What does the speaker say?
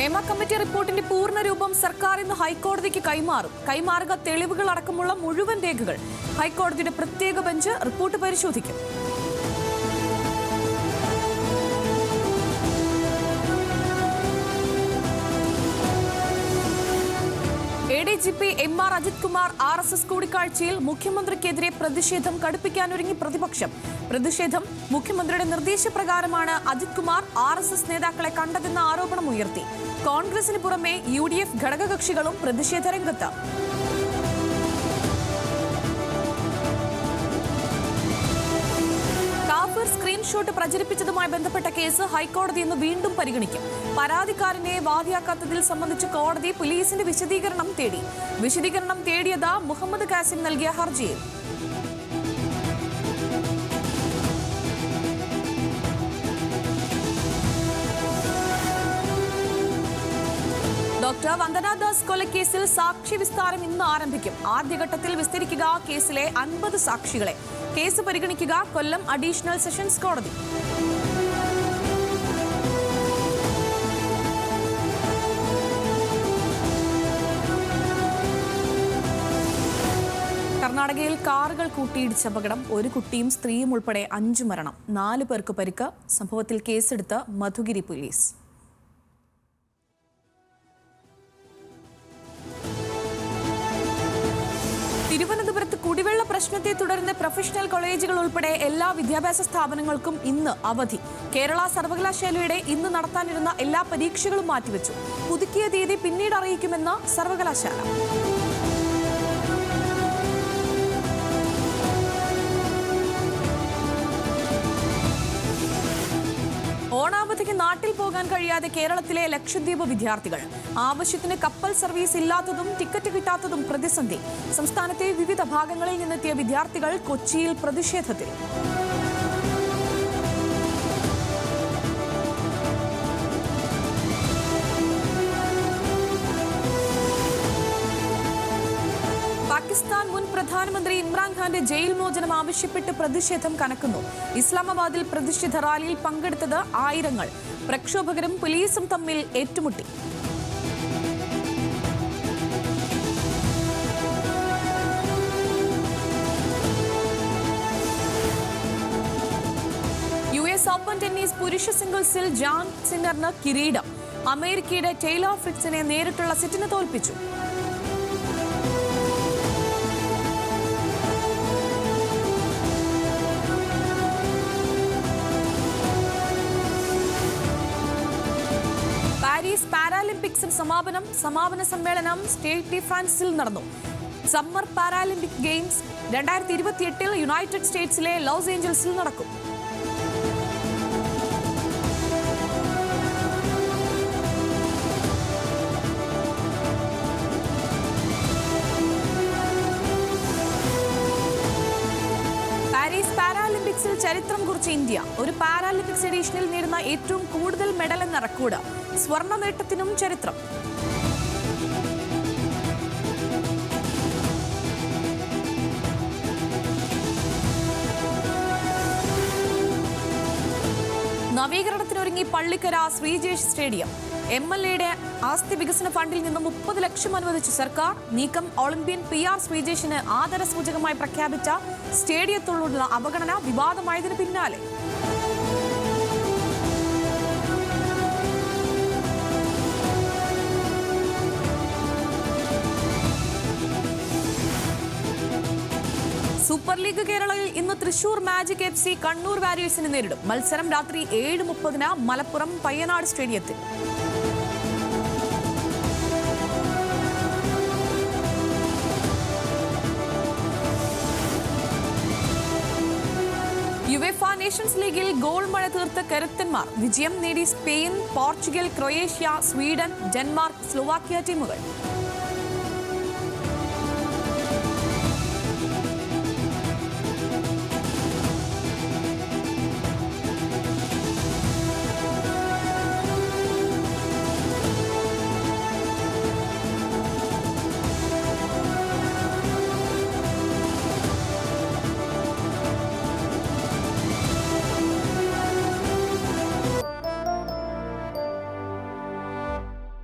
Hema committee റിപ്പോർട്ടിന്റെ പൂർണ്ണരൂപം സർക്കാർ ഇന്ന് ഹൈക്കോടതിക്ക് കൈമാറുക തെളിവുകൾ അടക്കമുള്ള മുഴുവൻ രേഖകൾ ഹൈക്കോടതിയുടെ പ്രത്യേക ബെഞ്ച് റിപ്പോർട്ട് പരിശോധിക്കും. ADGP MR Ajith Kumar RSS കൂടിക്കാഴ്ചയിൽ മുഖ്യമന്ത്രിക്കെതിരെ പ്രതിഷേധം കടുപ്പിക്കാനൊരുങ്ങി പ്രതിപക്ഷം. പ്രതിഷേധം മുഖ്യമന്ത്രിയുടെ നിർദ്ദേശപ്രകാരമാണ് അജിത് കുമാർ RSS നേതാക്കളെ കണ്ടതെന്ന ആരോപണം ഉയർത്തി. കോൺഗ്രസിന് പുറമെ UDF ഘടകകക്ഷികളും പ്രതിഷേധ രംഗത്ത്. സ്ക്രീൻഷോട്ട് പ്രചരിപ്പിച്ചതുമായി ബന്ധപ്പെട്ട കേസ് ഹൈക്കോടതി ഇന്ന് വീണ്ടും പരിഗണിക്കും. പരാതിക്കാരനെ വാദിയാക്കാത്തതിൽ സംബന്ധിച്ച് കോടതി പോലീസിന്റെ വിശദീകരണം തേടിയത് മുഹമ്മദ് കാസിം നൽകിയ ഹർജിയിൽ. ഡോക്ടർ വന്ദനാദാസ് കൊലക്കേസിൽ സാക്ഷി വിസ്താരം ഇന്ന് ആരംഭിക്കും. ആദ്യഘട്ടത്തിൽ വിസ്തരിക്കുക കേസിലെ 50 സാക്ഷികളെ. കേസ് പരിഗണിക്കുക കൊല്ലം അഡീഷണൽ സെഷൻസ് കോടതി. കർണാടകയിൽ കാറുകൾ കൂട്ടിയിടിച്ച അപകടം. ഒരു കുട്ടിയും സ്ത്രീയും ഉൾപ്പെടെ 5 മരണം, 4 പേർക്ക് പരിക്ക്. സംഭവത്തിൽ കേസെടുത്ത് മധുഗിരി പോലീസ്. തിരുവനന്തപുരത്ത് കുടിവെള്ള പ്രശ്നത്തെ തുടർന്ന് പ്രൊഫഷണൽ കോളേജുകൾ ഉൾപ്പെടെ എല്ലാ വിദ്യാഭ്യാസ സ്ഥാപനങ്ങൾക്കും ഇന്ന് അവധി. കേരള സർവകലാശാലയുടെ ഇന്ന് നടത്താനിരുന്ന എല്ലാ പരീക്ഷകളും മാറ്റിവെച്ചു. പുതുക്കിയ തീയതി പിന്നീട് അറിയിക്കുമെന്ന് സർവകലാശാല. ഓണാവധിക്ക് നാട്ടിൽ പോകാൻ കഴിയാതെ കേരളത്തിലെ ലക്ഷദ്വീപ് വിദ്യാർത്ഥികൾ. ആവശ്യത്തിന് കപ്പൽ സർവീസ് ഇല്ലാത്തതും ടിക്കറ്റ് കിട്ടാത്തതും പ്രതിസന്ധി. സംസ്ഥാനത്തെ വിവിധ ഭാഗങ്ങളിൽ നിന്നെത്തിയ വിദ്യാർത്ഥികൾ കൊച്ചിയിൽ പ്രതിഷേധത്തിൽ. പാകിസ്ഥാൻ മുൻ പ്രധാനമന്ത്രി ഇമ്രാൻഖാന്റെ ജയിൽ മോചനം ആവശ്യപ്പെട്ട് പ്രതിഷേധം കനക്കുന്നു. ഇസ്ലാമാബാദിൽ പ്രതിഷേധ റാലിയിൽ പങ്കെടുത്തത് ആയിരങ്ങൾ. പ്രക്ഷോഭകരും പോലീസും തമ്മിൽ ഏറ്റുമുട്ടി. US ഓപ്പൺ ടെന്നീസ് പുരുഷ സിംഗിൾസിൽ ജാൻ സിന്നറിന് കിരീടം. അമേരിക്കയുടെ ടൈലർ ഫ്രിറ്റ്സിനെ നേരിട്ടുള്ള സെറ്റിന് തോൽപ്പിച്ചു. പാരീസ് പാരാലിമ്പിക്സിന് സമാപന സമ്മേളനം സ്റ്റേറ്റ് ഡി ഫ്രാൻസിൽ നടന്നു. സമ്മർ പാരാലിമ്പിക് ഗെയിംസ് 2028 യുണൈറ്റഡ് സ്റ്റേറ്റ്സിലെ ലോസ് ഏഞ്ചൽസിൽ നടക്കും. പാരീസ് പാരാലിമ്പിക്സിൽ ചരിത്രം കുറിച്ച ഇന്ത്യ. ഒരു പാരാലിമ്പിക്സ് എഡീഷനിൽ നേടുന്ന ഏറ്റവും കൂടുതൽ മെഡൽ എന്ന റെക്കോർഡ്. സ്വർണ്ണ നേട്ടത്തിനും ചരിത്രം. നവീകരണത്തിനൊരുങ്ങി പള്ളിക്കര ശ്രീജേഷ് സ്റ്റേഡിയം. MLAയുടെ ആസ്തി വികസന ഫണ്ടിൽ നിന്നും 30 ലക്ഷം അനുവദിച്ചു സർക്കാർ. നീക്കം ഒളിമ്പ്യൻ PR ശ്രീജേഷിന് ആദരസൂചകമായി പ്രഖ്യാപിച്ച സ്റ്റേഡിയത്തോടുള്ള അവഗണന വിവാദമായതിനു പിന്നാലെ. സൂപ്പർ ലീഗ് കേരളയിൽ ഇന്ന് തൃശൂർ മാജിക് FC കണ്ണൂർ വാരിയേഴ്സിനെ നേരിടും. മത്സരം രാത്രി 7:30 മലപ്പുറം പയ്യനാട് സ്റ്റേഡിയത്തിൽ. യുവേഫ നേഷൻസ് ലീഗിൽ ഗോൾ മഴ തീർത്ത കരുത്തന്മാർ. വിജയം നേടി Spain, Portugal, Croatia, Sweden, Denmark, Slovakia ടീമുകൾ.